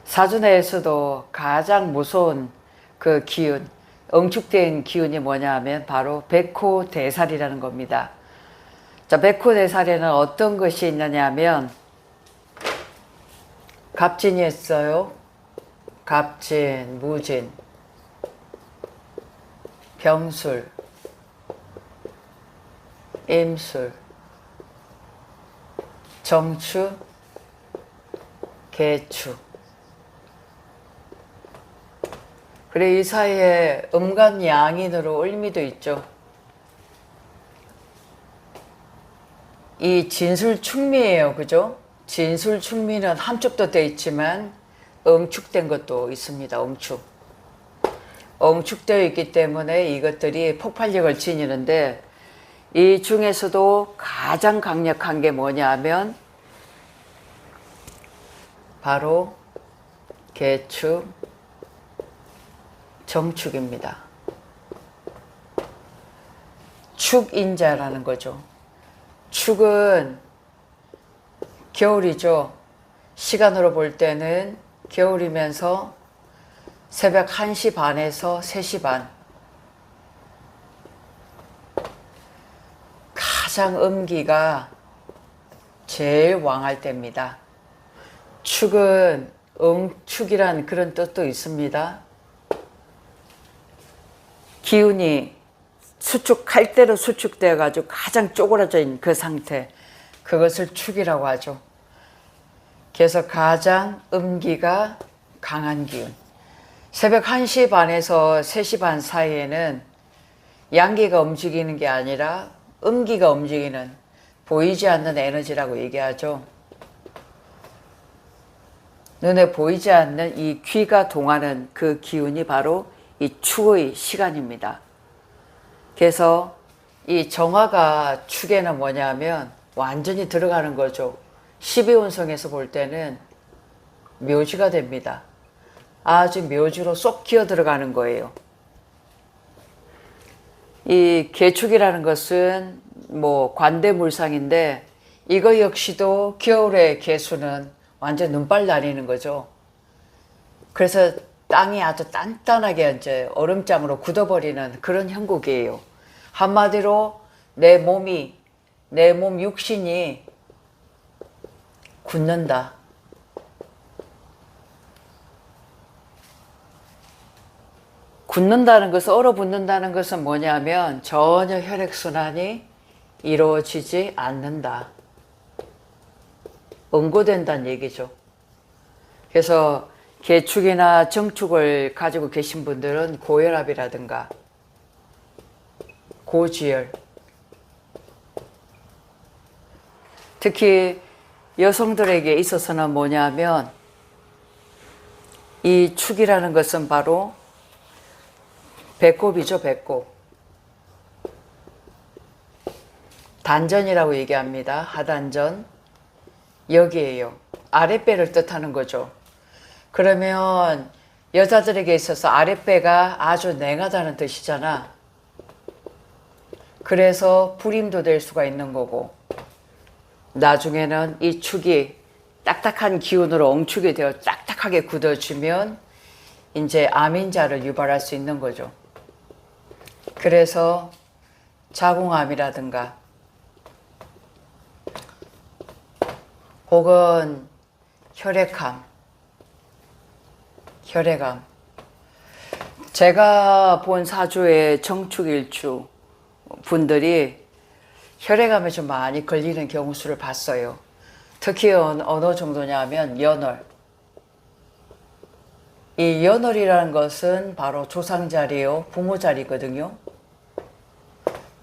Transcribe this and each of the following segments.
사주내에서도 가장 무서운 그 기운, 응축된 기운이 뭐냐 하면 바로 백호대살이라는 겁니다. 자, 백호대살에는 어떤 것이 있느냐 하면 갑진이 있어요. 갑진, 무진, 병술, 임술, 정축, 개축. 그리고 이 사이에 음간양인으로 을미도 있죠. 이 진술축미예요. 그죠? 진술축미는 함축도 되어 있지만 응축된 것도 있습니다. 응축. 응축되어 있기 때문에 이것들이 폭발력을 지니는데 이 중에서도 가장 강력한 게 뭐냐 하면 바로 개축, 정축입니다. 축인자라는 거죠. 축은 겨울이죠. 시간으로 볼 때는 겨울이면서 새벽 1시 반에서 3시 반. 가장 음기가 제일 왕할 때입니다. 축은 응축이란 그런 뜻도 있습니다. 기운이 수축할 대로 수축되어 가지고 가장 쪼그라져 있는 그 상태, 그것을 축이라고 하죠. 그래서 가장 음기가 강한 기운. 새벽 1시 반에서 3시 반 사이에는 양기가 움직이는 게 아니라 음기가 움직이는, 보이지 않는 에너지라고 얘기하죠. 눈에 보이지 않는 이 귀가 동하는 그 기운이 바로 이 축의 시간입니다. 그래서 이 정화가 축에는 뭐냐면 완전히 들어가는 거죠. 12운성에서 볼 때는 묘지가 됩니다. 아주 묘지로 쏙 기어 들어가는 거예요. 이 개축이라는 것은 뭐 관대물상인데 이거 역시도 겨울의 개수는 완전 눈발 나리는 거죠. 그래서 땅이 아주 단단하게 이제 얼음장으로 굳어버리는 그런 형국이에요. 한마디로 내 몸 육신이 굳는다. 굳는다는 것은, 얼어붙는다는 것은 뭐냐면 전혀 혈액순환이 이루어지지 않는다. 응고된다는 얘기죠. 그래서 개축이나 정축을 가지고 계신 분들은 고혈압이라든가 고지혈, 특히 여성들에게 있어서는 뭐냐면 이 축이라는 것은 바로 배꼽이죠. 배꼽. 단전이라고 얘기합니다. 하단전. 여기에요. 아랫배를 뜻하는 거죠. 그러면 여자들에게 있어서 아랫배가 아주 냉하다는 뜻이잖아. 그래서 불임도 될 수가 있는 거고, 나중에는 이 축이 딱딱한 기운으로 응축이 되어 딱딱하게 굳어지면 이제 암인자를 유발할 수 있는 거죠. 그래서 자궁암이라든가 혹은 혈액암, 제가 본 사주의 정축일주 분들이 혈액암에 좀 많이 걸리는 경우 수를 봤어요. 특히 어느 정도냐면 연월. 이 연월이라는 것은 바로 조상자리요, 부모자리거든요.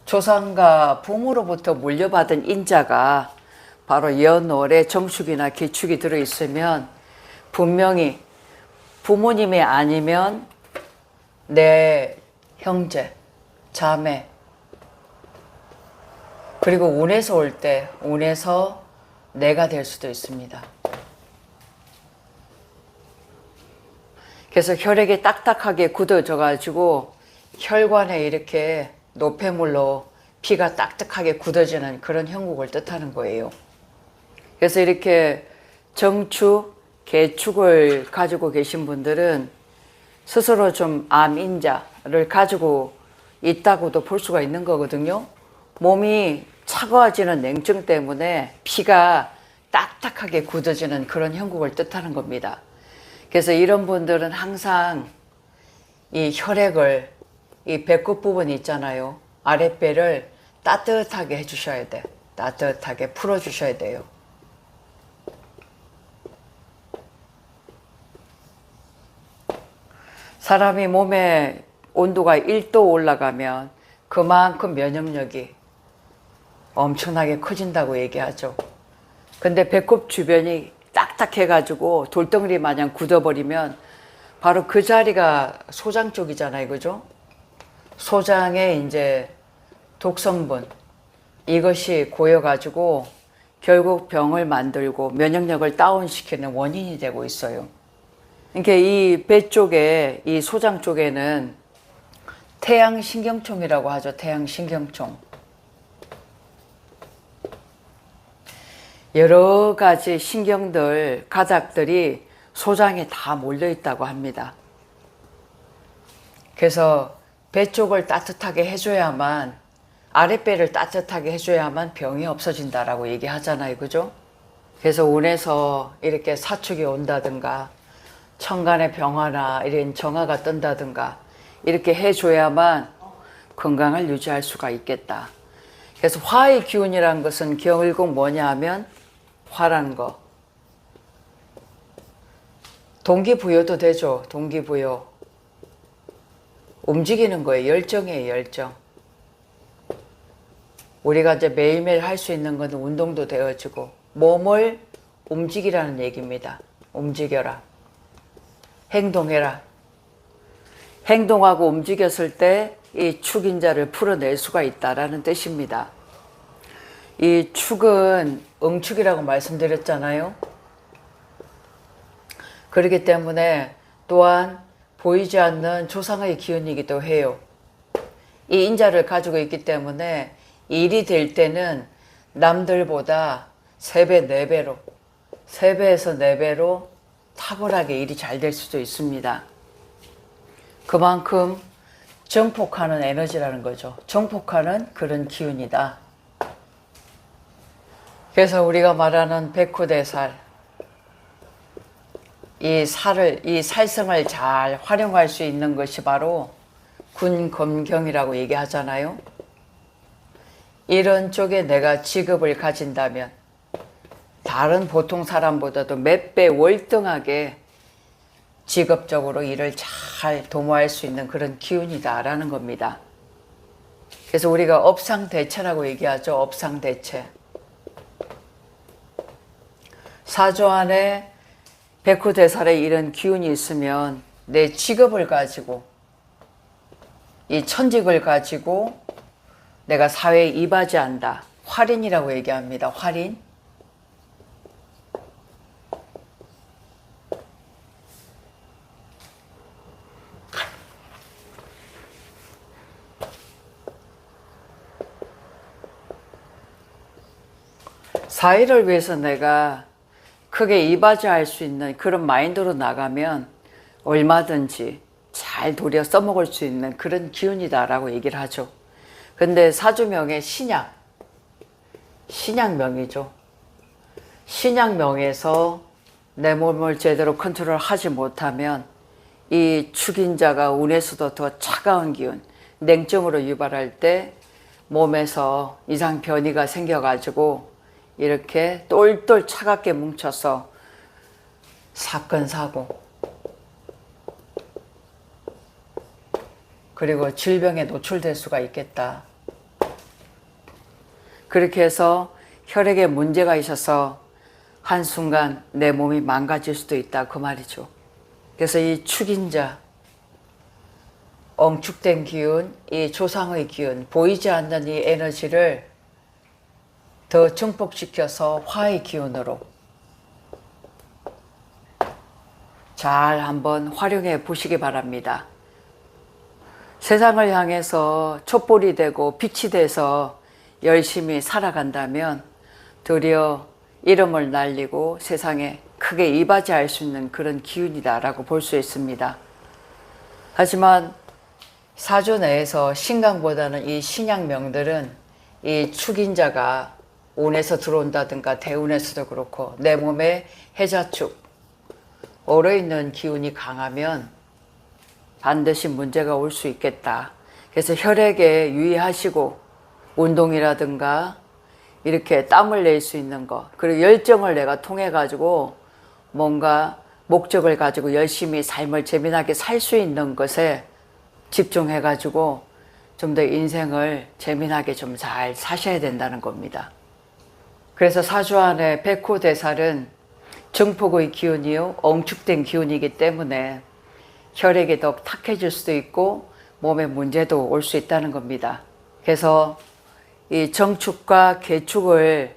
조상과 부모로부터 물려받은 인자가 바로 연월에 정축이나 개축이 들어있으면 분명히 부모님이 아니면 내 형제, 자매, 그리고 운에서 올 때 운에서 내가 될 수도 있습니다. 그래서 혈액이 딱딱하게 굳어져 가지고 혈관에 이렇게 노폐물로 피가 딱딱하게 굳어지는 그런 형국을 뜻하는 거예요. 그래서 이렇게 정축, 개축을 가지고 계신 분들은 스스로 좀 암인자를 가지고 있다고도 볼 수가 있는 거거든요. 몸이 차가워지는 냉증 때문에 피가 딱딱하게 굳어지는 그런 형국을 뜻하는 겁니다. 그래서 이런 분들은 항상 이 혈액을, 이 배꼽 부분 있잖아요. 아랫배를 따뜻하게 해주셔야 돼. 따뜻하게 풀어주셔야 돼요. 사람이 몸에 온도가 1도 올라가면 그만큼 면역력이 엄청나게 커진다고 얘기하죠. 근데 배꼽 주변이 딱딱해가지고 돌덩어리 마냥 굳어버리면 바로 그 자리가 소장 쪽이잖아요. 그죠? 소장에 이제 독성분, 이것이 고여가지고 결국 병을 만들고 면역력을 다운시키는 원인이 되고 있어요. 그러니까 이 배 쪽에, 이 소장 쪽에는 태양신경총이라고 하죠. 태양신경총. 여러 가지 신경들, 가닥들이 소장에 다 몰려 있다고 합니다. 그래서 배 쪽을 따뜻하게 해줘야만, 아랫배를 따뜻하게 해줘야만 병이 없어진다라고 얘기하잖아요. 그죠? 그래서 운에서 이렇게 사축이 온다든가 천간에 병화나 이런 정화가 뜬다든가 이렇게 해줘야만 건강을 유지할 수가 있겠다. 그래서 화의 기운이라는 것은 결국 뭐냐 하면 화라는 거. 동기부여도 되죠. 동기부여. 움직이는 거예요. 열정이에요. 열정. 우리가 이제 매일매일 할 수 있는 건 운동도 되어지고 몸을 움직이라는 얘기입니다. 움직여라. 행동해라. 행동하고 움직였을 때 이 축인자를 풀어낼 수가 있다라는 뜻입니다. 이 축은 응축이라고 말씀드렸잖아요. 그렇기 때문에 또한 보이지 않는 조상의 기운이기도 해요. 이 인자를 가지고 있기 때문에 일이 될 때는 남들보다 3배, 4배로, 3배에서 4배로 탁월하게 일이 잘 될 수도 있습니다. 그만큼 정폭하는 에너지라는 거죠. 정폭하는 그런 기운이다. 그래서 우리가 말하는 백호대살, 이 살성을 잘 활용할 수 있는 것이 바로 군검경이라고 얘기하잖아요. 이런 쪽에 내가 직업을 가진다면 다른 보통 사람보다도 몇 배 월등하게 직업적으로 일을 잘 도모할 수 있는 그런 기운이다라는 겁니다. 그래서 우리가 업상대체라고 얘기하죠. 업상대체. 사주 안에 백호대살에 이런 기운이 있으면 내 직업을 가지고 이 천직을 가지고 내가 사회에 이바지한다. 활인이라고 얘기합니다. 활인. 사회를 위해서 내가 크게 이바지할 수 있는 그런 마인드로 나가면 얼마든지 잘 도려 써먹을 수 있는 그런 기운이다라고 얘기를 하죠. 근데 사주명의 신약명이죠. 신약명에서 내 몸을 제대로 컨트롤하지 못하면 이 축인자가 운에서도 더 차가운 기운, 냉증으로 유발할 때 몸에서 이상 변이가 생겨가지고 이렇게 똘똘 차갑게 뭉쳐서 사건, 사고, 그리고 질병에 노출될 수가 있겠다. 그렇게 해서 혈액에 문제가 있어서 한순간 내 몸이 망가질 수도 있다. 그 말이죠. 그래서 이 축인자, 엉축된 기운, 이 조상의 기운, 보이지 않는 이 에너지를 더 증폭시켜서 화의 기운으로 잘 한번 활용해 보시기 바랍니다. 세상을 향해서 촛불이 되고 빛이 돼서 열심히 살아간다면 드디어 이름을 날리고 세상에 크게 이바지할 수 있는 그런 기운이다라고 볼 수 있습니다. 하지만 사주 내에서 신강보다는 이 신약명들은 이 축인자가 운에서 들어온다든가 대운에서도 그렇고 내 몸에 해자축, 얼어있는 기운이 강하면 반드시 문제가 올 수 있겠다. 그래서 혈액에 유의하시고 운동이라든가 이렇게 땀을 낼 수 있는 거, 그리고 열정을 내가 통해 가지고 뭔가 목적을 가지고 열심히 삶을 재미나게 살 수 있는 것에 집중해 가지고 좀 더 인생을 재미나게 좀 잘 사셔야 된다는 겁니다. 그래서 사주 안에 백호대살은 증폭의 기운이요, 엉축된 기운이기 때문에 혈액이 더 탁해질 수도 있고 몸에 문제도 올 수 있다는 겁니다. 그래서 이 정축과 개축을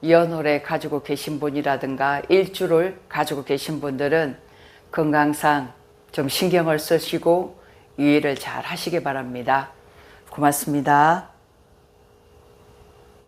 연홀에 가지고 계신 분이라든가 일주를 가지고 계신 분들은 건강상 좀 신경을 쓰시고 유의를 잘 하시기 바랍니다. 고맙습니다.